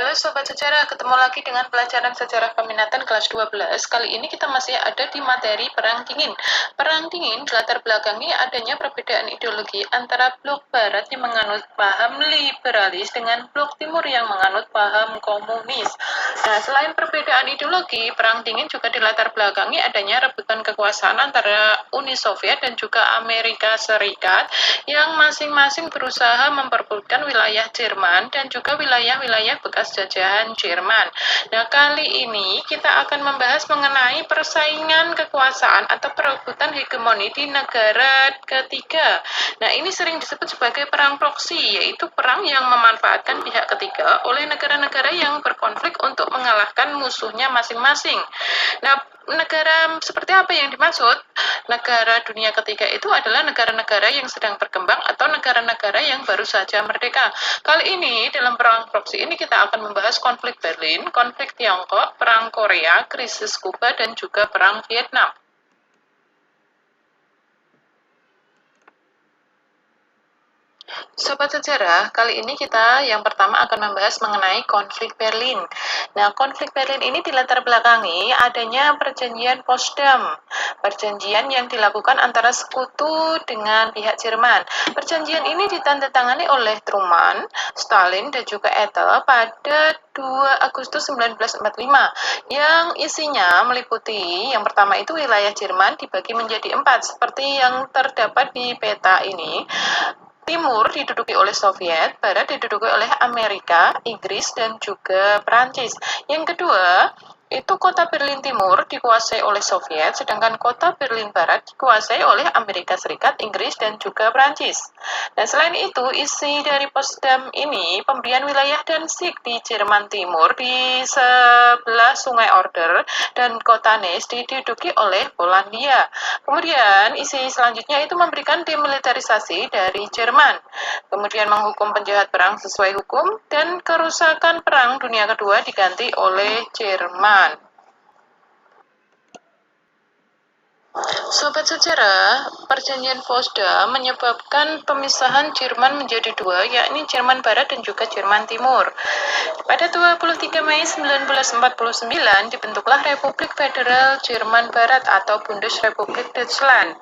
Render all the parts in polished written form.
Halo Sobat Sejarah, ketemu lagi dengan pelajaran Sejarah Peminatan kelas 12. Kali ini kita masih ada di materi Perang Dingin. Perang Dingin dilatar belakangi adanya perbedaan ideologi antara blok barat yang menganut paham liberalis dengan blok timur yang menganut paham komunis. Nah, selain perbedaan ideologi, Perang Dingin juga dilatar belakangi adanya rebutan kekuasaan antara Uni Soviet dan juga Amerika Serikat yang masing-masing berusaha memperebutkan wilayah Jerman dan juga wilayah-wilayah bekas jajahan Jerman. Nah, kali ini kita akan membahas mengenai persaingan kekuasaan atau perebutan hegemoni di negara ketiga. Nah, ini sering disebut sebagai perang proksi, yaitu perang yang memanfaatkan pihak ketiga oleh negara-negara yang berkonflik untuk mengalahkan musuhnya masing-masing. Nah, negara seperti apa yang dimaksud? Negara dunia ketiga itu adalah negara-negara yang sedang berkembang atau negara-negara yang baru saja merdeka. Kali ini dalam perang proksi ini kita akan membahas konflik Berlin, konflik Tiongkok, perang Korea, krisis Kuba, dan juga perang Vietnam. Sobat Sejarah, kali ini kita yang pertama akan membahas mengenai konflik Berlin. Nah, konflik Berlin ini dilatar belakangi adanya perjanjian Potsdam, perjanjian yang dilakukan antara sekutu dengan pihak Jerman. Perjanjian ini ditandatangani oleh Truman, Stalin, dan juga Ethel pada 2 Agustus 1945 yang isinya meliputi yang pertama itu wilayah Jerman dibagi menjadi 4 seperti yang terdapat di peta ini. Timur diduduki oleh Soviet, Barat diduduki oleh Amerika, Inggris, dan juga Prancis. Yang kedua, itu kota Berlin Timur dikuasai oleh Soviet, sedangkan kota Berlin Barat dikuasai oleh Amerika Serikat, Inggris, dan juga Prancis. Dan selain itu, isi dari Potsdam ini pemberian wilayah Danzig di Jerman Timur di sebelah Sungai Oder dan kota Nes diduduki oleh Polandia. Kemudian isi selanjutnya itu memberikan demilitarisasi dari Jerman, kemudian menghukum penjahat perang sesuai hukum, dan kerusakan Perang Dunia Kedua diganti oleh Jerman. Sobat sejarah, perjanjian Potsdam menyebabkan pemisahan Jerman menjadi dua, yakni Jerman Barat dan juga Jerman Timur. Pada 23 Mei 1949 dibentuklah Republik Federal Jerman Barat atau Bundesrepublik Deutschland.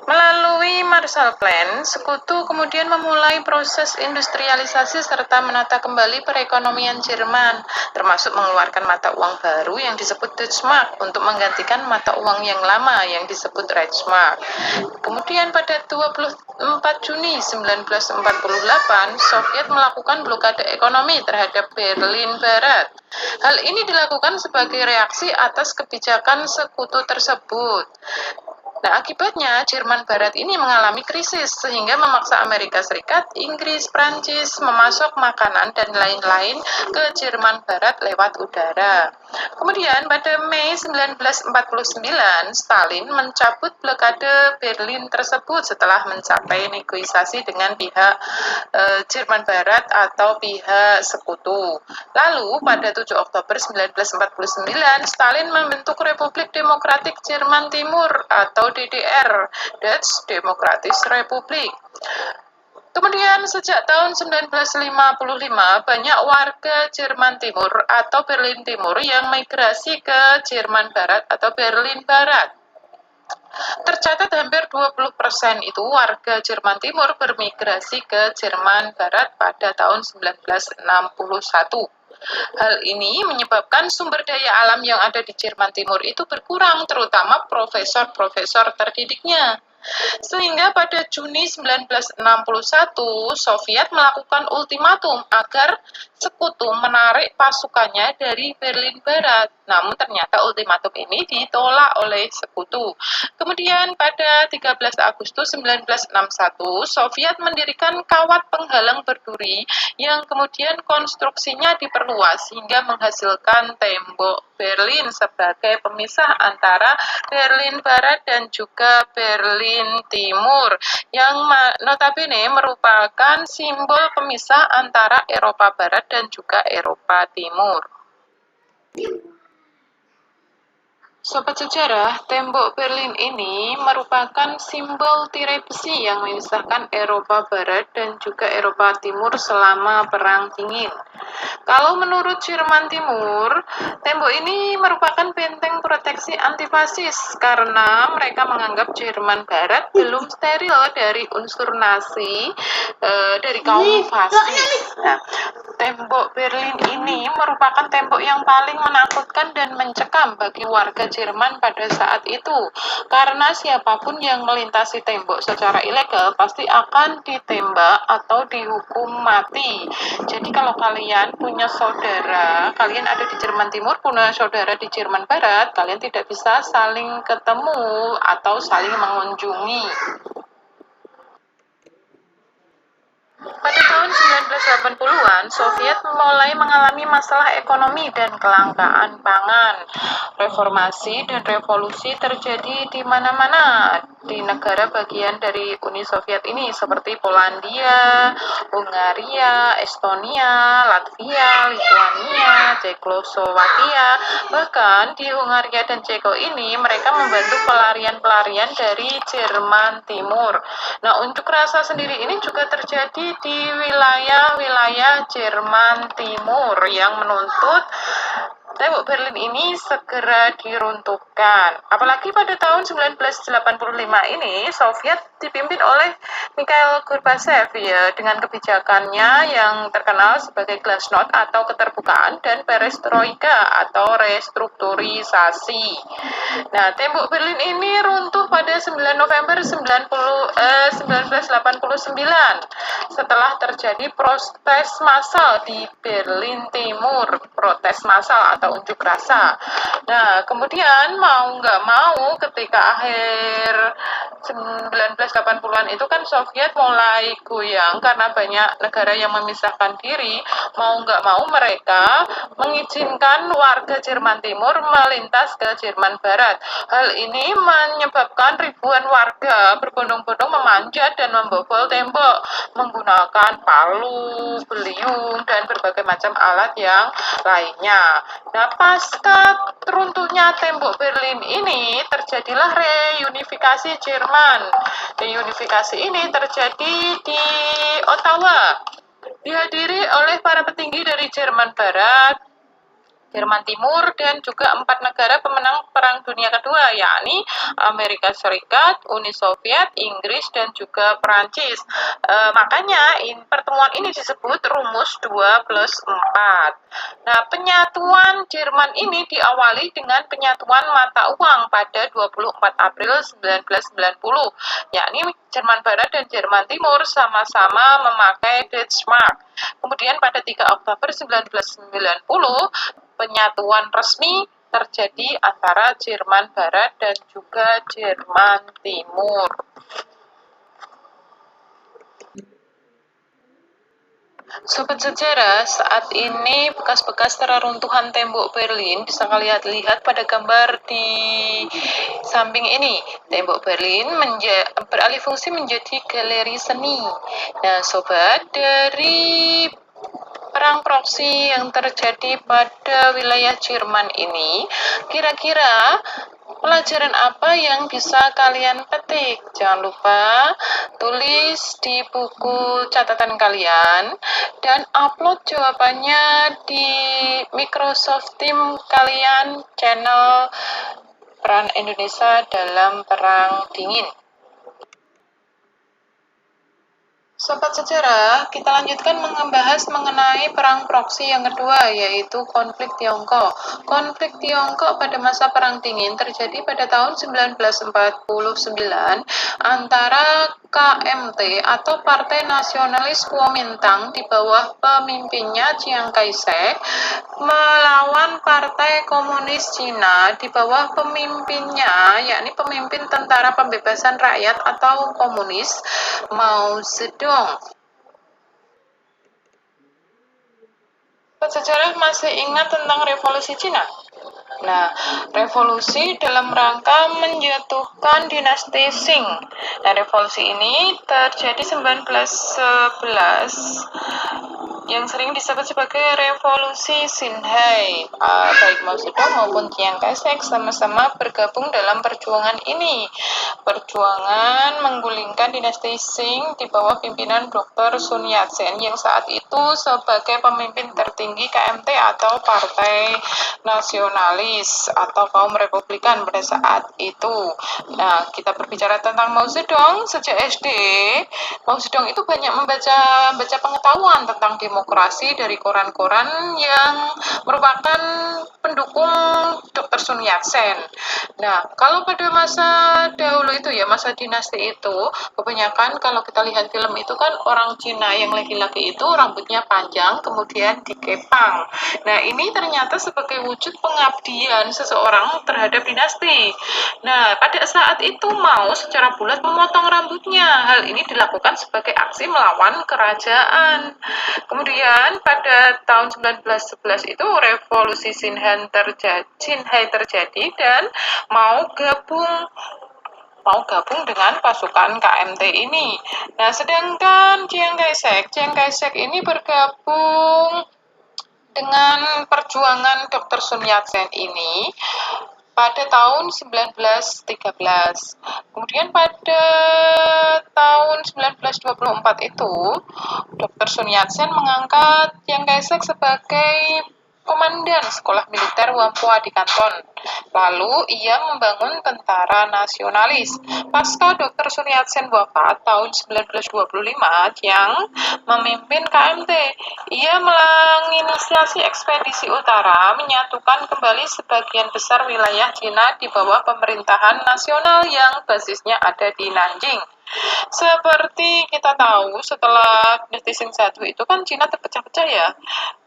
Melalui Marshall Plan, sekutu kemudian memulai proses industrialisasi serta menata kembali perekonomian Jerman, termasuk mengeluarkan mata uang baru yang disebut Deutschmark untuk menggantikan mata uang yang lama yang disebut Reichsmark. Kemudian pada 24 Juni 1948, Soviet melakukan blokade ekonomi terhadap Berlin Barat. Hal ini dilakukan sebagai reaksi atas kebijakan sekutu tersebut. Nah, akibatnya Jerman Barat ini mengalami krisis sehingga memaksa Amerika Serikat, Inggris, Prancis memasok makanan dan lain-lain ke Jerman Barat lewat udara. Kemudian pada Mei 1949, Stalin mencabut blokade Berlin tersebut setelah mencapai negosiasi dengan pihak Jerman Barat atau pihak sekutu. Lalu pada 7 Oktober 1949, Stalin membentuk Republik Demokratik Jerman Timur atau DDR, Dutch Democratic Republic. Kemudian sejak tahun 1955, banyak warga Jerman Timur atau Berlin Timur yang migrasi ke Jerman Barat atau Berlin Barat. Tercatat hampir 20% itu warga Jerman Timur bermigrasi ke Jerman Barat pada tahun 1961. Hal ini menyebabkan sumber daya alam yang ada di Jerman Timur itu berkurang, terutama profesor-profesor terdidiknya. Sehingga pada Juni 1961, Soviet melakukan ultimatum agar sekutu menarik pasukannya dari Berlin Barat. Namun ternyata ultimatum ini ditolak oleh sekutu. Kemudian pada 13 Agustus 1961, Soviet mendirikan kawat penghalang berduri yang kemudian konstruksinya diperluas hingga menghasilkan tembok Berlin sebagai pemisah antara Berlin Barat dan juga Berlin Timur yang notabene merupakan simbol pemisah antara Eropa Barat dan juga Eropa Timur. Sobat sejarah, tembok Berlin ini merupakan simbol tirai besi yang memisahkan Eropa Barat dan juga Eropa Timur selama Perang Dingin. Kalau menurut Jerman Timur, tembok ini merupakan benteng proteksi antifasis karena mereka menganggap Jerman Barat belum steril dari unsur Nazi dari kaum fasis. Nah, tembok Berlin ini merupakan tembok yang paling menakutkan dan mencekam bagi warga Jerman pada saat itu, karena siapapun yang melintasi tembok secara ilegal pasti akan ditembak atau dihukum mati. Jadi kalau kalian punya saudara, kalian ada di Jerman Timur, punya saudara di Jerman Barat, kalian tidak bisa saling ketemu atau saling mengunjungi. Pada tahun 1980-an, Soviet mulai mengalami masalah ekonomi dan kelangkaan pangan. Reformasi dan revolusi terjadi di mana-mana di negara bagian dari Uni Soviet ini seperti Polandia, Hungaria, Estonia, Latvia, Lithuania, Cekoslowakia. Bahkan di Hungaria dan Ceko ini mereka membantu pelarian-pelarian dari Jerman Timur. Nah, unjuk rasa sendiri ini juga terjadi di wilayah-wilayah Jerman Timur yang menuntut tembok Berlin ini segera diruntuhkan. Apalagi pada tahun 1985 ini Soviet dipimpin oleh Mikhail Gorbachev ya dengan kebijakannya yang terkenal sebagai glasnost atau keterbukaan dan perestroika atau restrukturisasi. Nah, tembok Berlin ini runtuh pada 9 November 1989 setelah terjadi protes massal di Berlin Timur, protes massal atau unjuk rasa. Nah, kemudian mau nggak mau ketika akhir 1980-an itu kan Soviet mulai goyang karena banyak negara yang memisahkan diri, mau nggak mau mereka mengizinkan warga Jerman Timur melintas ke Jerman Barat. Hal ini menyebabkan ribuan warga berbondong-bondong memanjat dan membobol tembok menggunakan palu, beliung, dan berbagai macam alat yang lainnya. Nah, pasca runtuhnya tembok Berlin ini terjadilah reunifikasi Jerman. Reunifikasi ini terjadi di Ottawa, dihadiri oleh para petinggi dari Jerman Barat, Jerman Timur, dan juga 4 negara pemenang Perang Dunia Kedua, yakni Amerika Serikat, Uni Soviet, Inggris, dan juga Perancis. Makanya pertemuan ini disebut rumus 2+4. Nah, penyatuan Jerman ini diawali dengan penyatuan mata uang pada 24 April 1990, yakni Jerman Barat dan Jerman Timur sama-sama memakai Deutschmark. Kemudian pada 3 Oktober 1990, penyatuan resmi terjadi antara Jerman Barat dan juga Jerman Timur. Sobat sejarah, saat ini bekas-bekas reruntuhan tembok Berlin bisa kalian lihat pada gambar di samping ini. Tembok Berlin beralih fungsi menjadi galeri seni. Nah, sobat, dari perang proksi yang terjadi pada wilayah Jerman ini, kira-kira pelajaran apa yang bisa kalian petik? Jangan lupa tulis di buku catatan kalian dan upload jawabannya di Microsoft Team kalian, channel Peran Indonesia dalam Perang Dingin. Sobat sejarah, kita lanjutkan membahas mengenai perang proksi yang kedua, yaitu konflik Tiongkok. Konflik Tiongkok pada masa Perang Dingin terjadi pada tahun 1949 antara KMT atau Partai Nasionalis Kuomintang di bawah pemimpinnya Chiang Kai-shek melawan Partai Komunis Cina di bawah pemimpinnya, yakni pemimpin Tentara Pembebasan Rakyat atau Komunis Mao Zedong. Sejarah masih ingat tentang revolusi Cina? Nah, revolusi dalam rangka menjatuhkan dinasti Qing. Nah, revolusi ini terjadi 1911 yang sering disebut sebagai revolusi Xinhai. Baik Mao Zedong maupun Chiang Kai-shek sama-sama bergabung dalam perjuangan ini. Perjuangan menggulingkan dinasti Qing di bawah pimpinan Dr. Sun Yat-sen yang saat itu sebagai pemimpin tertinggi KMT atau Partai Nasionalis atau kaum Republikan pada saat itu. Nah, kita berbicara tentang Mao Zedong sejak SD. Mao Zedong itu banyak membaca pengetahuan tentang demokrasi dari koran-koran yang merupakan pendukung Dr. Sun Yat-sen. Nah, kalau pada masa dahulu itu ya, masa dinasti itu, kebanyakan kalau kita lihat film itu kan orang Cina yang laki-laki itu rambutnya panjang, kemudian dikepang. Nah, ini ternyata sebagai wujud pengabdian seseorang terhadap dinasti. Nah, pada saat itu Mao secara bulat memotong rambutnya. Hal ini dilakukan sebagai aksi melawan kerajaan. Kemudian pada tahun 1911 itu revolusi Xinhai terjadi dan mau gabung dengan pasukan KMT ini. Nah, sedangkan Chiang Kai-shek ini bergabung dengan perjuangan Dr. Sun Yat-sen ini pada tahun 1913. Kemudian pada tahun 1924 itu, Dr. Sun Yat-sen mengangkat Chiang Kai-shek sebagai komandan sekolah militer Whampoa di Kanton. Lalu ia membangun tentara nasionalis. Pasca Dr. Sun Yat-sen wafat tahun 1925, Chiang memimpin KMT. Ia menginisiasi ekspedisi utara, menyatukan kembali sebagian besar wilayah Cina di bawah pemerintahan nasional yang basisnya ada di Nanjing. Seperti kita tahu, setelah dinasti Qing 1 itu kan Cina terpecah-pecah ya.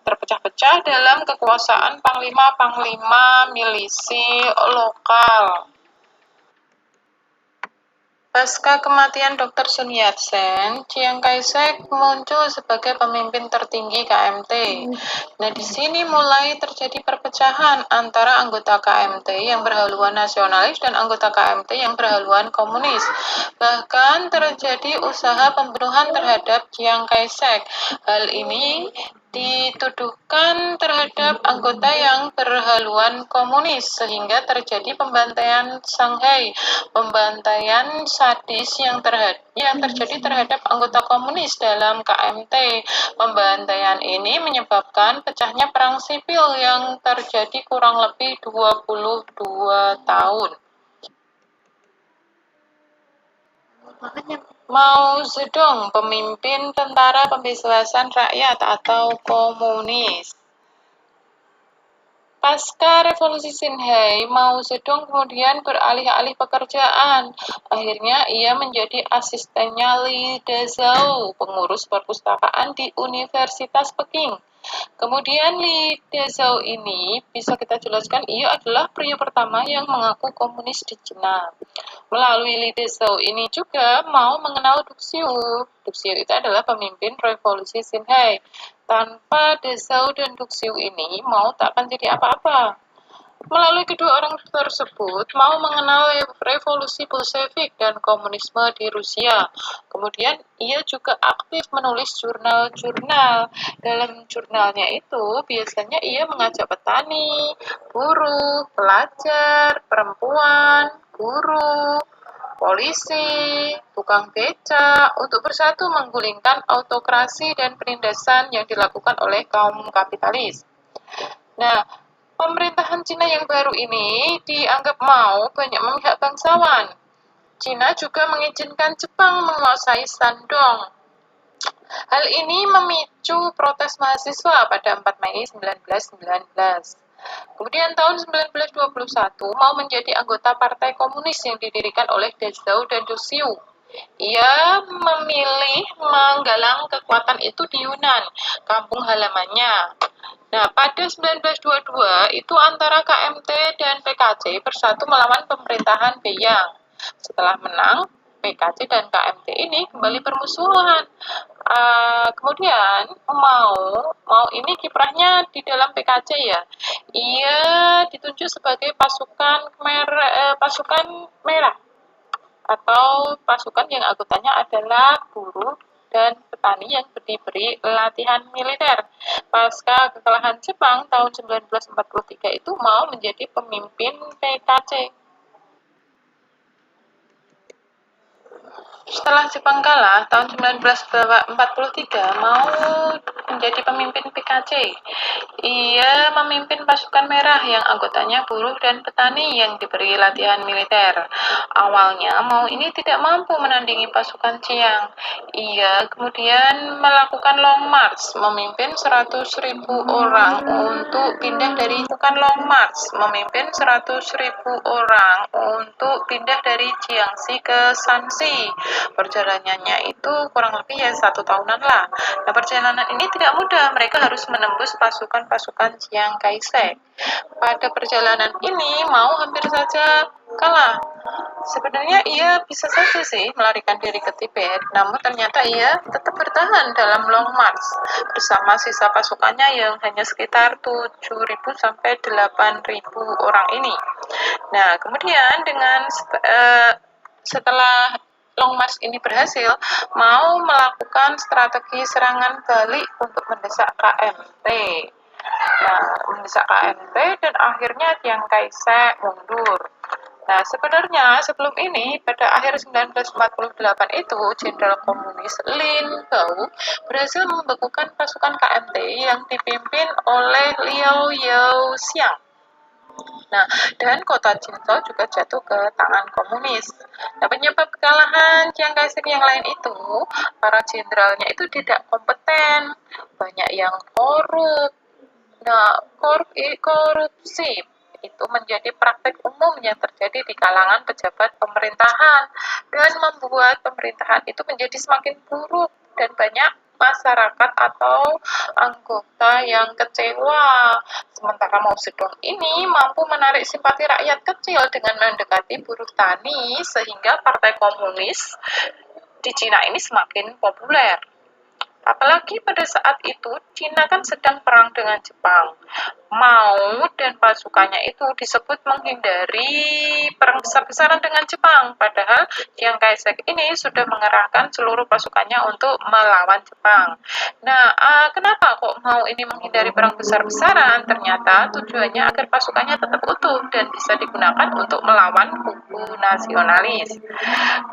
Terpecah-pecah dalam kekuasaan panglima-panglima milisi lokal. Pasca kematian Dr. Sun Yat-sen, Chiang Kai-shek muncul sebagai pemimpin tertinggi KMT. Nah, di sini mulai terjadi perpecahan antara anggota KMT yang berhaluan nasionalis dan anggota KMT yang berhaluan komunis. Bahkan terjadi usaha pembunuhan terhadap Chiang Kai-shek. Hal ini dituduhkan terhadap anggota yang berhaluan komunis sehingga terjadi pembantaian Shanghai, pembantaian sadis yang terjadi terhadap anggota komunis dalam KMT. Pembantaian ini menyebabkan pecahnya perang sipil yang terjadi kurang lebih 22 tahun. Mao Zedong, pemimpin tentara pembebasan rakyat atau komunis. Pasca revolusi Xinhai, Mao Zedong kemudian beralih-alih pekerjaan. Akhirnya ia menjadi asistennya Li Dezhou, pengurus perpustakaan di Universitas Peking. Kemudian Li Dezhou ini bisa kita jelaskan ia adalah pria pertama yang mengaku komunis di Cina. Melalui Li Dezhou ini juga Mao mengenal Du Xiu. Du Xiu itu adalah pemimpin revolusi Xinhai. Tanpa Dezhou dan Du Xiu ini, Mao tak akan jadi apa-apa. Melalui kedua orang tersebut, Mao mengenal revolusi Bolshevik dan komunisme di Rusia. Kemudian, ia juga aktif menulis jurnal-jurnal. Dalam jurnalnya itu, biasanya ia mengajak petani, buruh, pelajar, perempuan, guru, polisi, tukang becak untuk bersatu menggulingkan autokrasi dan penindasan yang dilakukan oleh kaum kapitalis. Nah, pemerintahan Cina yang baru ini dianggap Mao banyak memihak bangsawan. Cina juga mengizinkan Jepang menguasai Shandong. Hal ini memicu protes mahasiswa pada 4 Mei 1919. Kemudian tahun 1921, Mao menjadi anggota Partai Komunis yang didirikan oleh Dezhou dan Du Xiu. Ia memilih menggalang kekuatan itu di Yunan, kampung halamannya. Nah, pada 1922 itu antara KMT dan PKC bersatu melawan pemerintahan Beiyang. Setelah menang, PKC dan KMT ini kembali bermusuhan. Kemudian Mao ini kiprahnya di dalam PKC ya. Ia ditunjuk sebagai pasukan merah atau pasukan yang anggotanya adalah buruh dan petani yang diberi latihan militer. Pasca kekalahan Jepang tahun 1943 itu Mao menjadi pemimpin PKC. Setelah Jepang kalah tahun 1943, Mao menjadi pemimpin PKC. Ia memimpin pasukan merah yang anggotanya buruh dan petani yang diberi latihan militer. Awalnya Mao ini tidak mampu menandingi pasukan Chiang. Ia kemudian melakukan long march, memimpin 100.000 orang untuk pindah dari Jiangxi ke Shanxi. Perjalanannya itu kurang lebih 1 tahunan lah. Nah, perjalanan ini tidak mudah. Mereka harus menembus pasukan-pasukan Chiang Kai-shek. Pada perjalanan ini Mao hampir saja kalah. Sebenarnya ia bisa saja sih melarikan diri ke Tibet, namun ternyata ia tetap bertahan dalam long march bersama sisa pasukannya yang hanya sekitar 7.000 sampai 8.000 orang ini. Nah, kemudian setelah long march ini berhasil, Mao melakukan strategi serangan balik untuk mendesak KMT. Dan akhirnya Chiang Kai-shek mundur. Nah, sebenarnya sebelum ini, pada akhir 1948 itu, Jenderal Komunis Lin Biao berhasil membekukan pasukan KMT yang dipimpin oleh Liu Yaoxiang. Nah, dan kota Jinzhou juga jatuh ke tangan komunis. Nah, penyebab kekalahan Chiang Kai-shek yang lain itu, para jenderalnya itu tidak kompeten, banyak yang korup. Nah, korupsi itu menjadi praktik umum yang terjadi di kalangan pejabat pemerintahan dan membuat pemerintahan itu menjadi semakin buruk dan banyak masyarakat atau anggota yang kecewa. Sementara Mao Zedong ini mampu menarik simpati rakyat kecil dengan mendekati buruh tani sehingga partai komunis di Cina ini semakin populer. Apalagi pada saat itu, Cina kan sedang perang dengan Jepang. Mao dan pasukannya itu disebut menghindari perang besar-besaran dengan Jepang. Padahal Chiang Kai-shek ini sudah mengerahkan seluruh pasukannya untuk melawan Jepang. Nah, kenapa kok Mao ini menghindari perang besar-besaran? Ternyata tujuannya agar pasukannya tetap utuh dan bisa digunakan untuk melawan kubu nasionalis.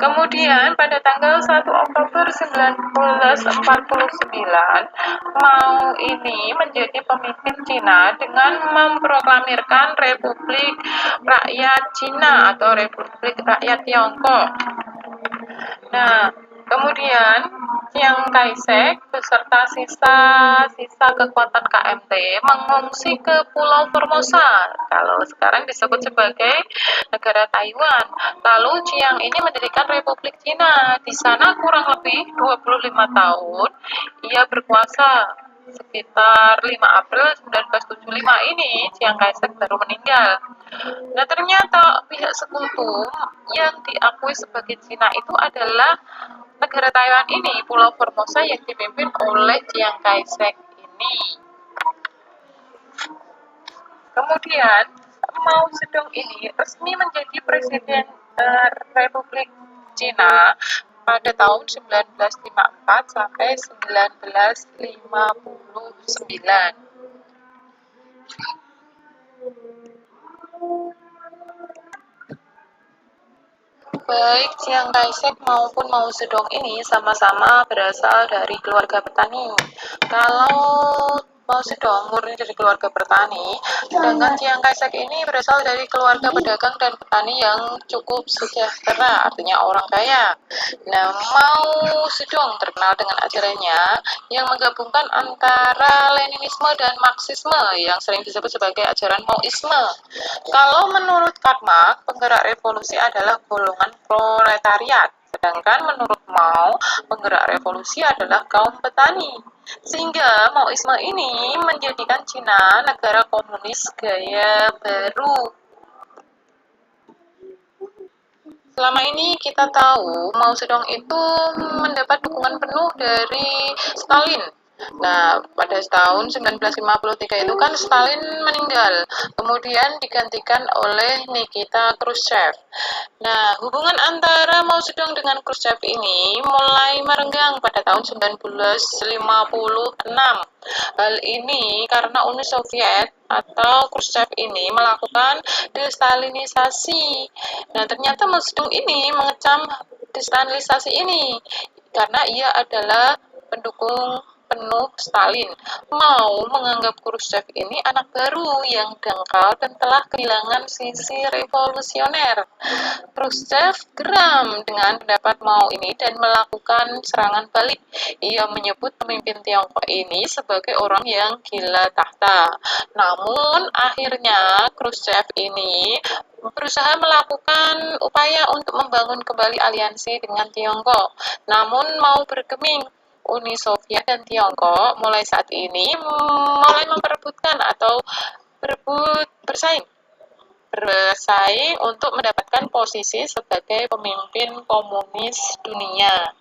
Kemudian pada tanggal 1 Oktober 1949, Mao ini menjadi pemimpin Cina dengan memproklamirkan Republik Rakyat Cina atau Republik Rakyat Tiongkok. Nah, kemudian Chiang Kai-shek beserta sisa kekuatan KMT mengungsi ke Pulau Formosa, kalau sekarang disebut sebagai negara Taiwan. Lalu Chiang ini mendirikan Republik Cina. Di sana kurang lebih 25 tahun ia berkuasa. Sekitar 5 April 1975 ini Chiang Kai-shek baru meninggal. Nah, ternyata pihak sekutu yang diakui sebagai Cina itu adalah negara Taiwan ini, Pulau Formosa yang dipimpin oleh Chiang Kai-shek ini. Kemudian, Mao Zedong ini resmi menjadi Presiden Republik Cina pada tahun 1954 sampai 1959. Baik Chiang Kai-shek maupun Mao Zedong ini sama-sama berasal dari keluarga petani. Kalau Mao Zedong murni dari keluarga petani, sedangkan Chiang Kai-shek ini berasal dari keluarga pedagang dan petani yang cukup sejahtera, artinya orang kaya. Nah, Mao Zedong terkenal dengan ajarannya yang menggabungkan antara Leninisme dan Marxisme yang sering disebut sebagai ajaran Maoisme. Kalau menurut Karl Marx, penggerak revolusi adalah golongan proletariat, sedangkan menurut Mao, penggerak revolusi adalah kaum petani. Sehingga Maoisme ini menjadikan Cina negara komunis gaya baru. Selama ini kita tahu Mao Zedong itu mendapat dukungan penuh dari Stalin. Nah, pada tahun 1953 itu kan Stalin meninggal, kemudian digantikan oleh Nikita Khrushchev. Nah, hubungan antara Mao Zedong dengan Khrushchev ini mulai merenggang pada tahun 1956. Hal ini karena Uni Soviet atau Khrushchev ini melakukan destalinisasi. Nah, ternyata Mao Zedong ini mengecam destalinisasi ini karena ia adalah pendukung penuh Stalin. Mao menganggap Khrushchev ini anak baru yang dangkal dan telah kehilangan sisi revolusioner. Khrushchev geram dengan pendapat Mao ini dan melakukan serangan balik. Ia menyebut pemimpin Tiongkok ini sebagai orang yang gila tahta. Namun akhirnya Khrushchev ini berusaha melakukan upaya untuk membangun kembali aliansi dengan Tiongkok. Namun Mao bergeming. Uni Soviet dan Tiongkok mulai saat ini mulai memperebutkan atau bersaing untuk mendapatkan posisi sebagai pemimpin komunis dunia.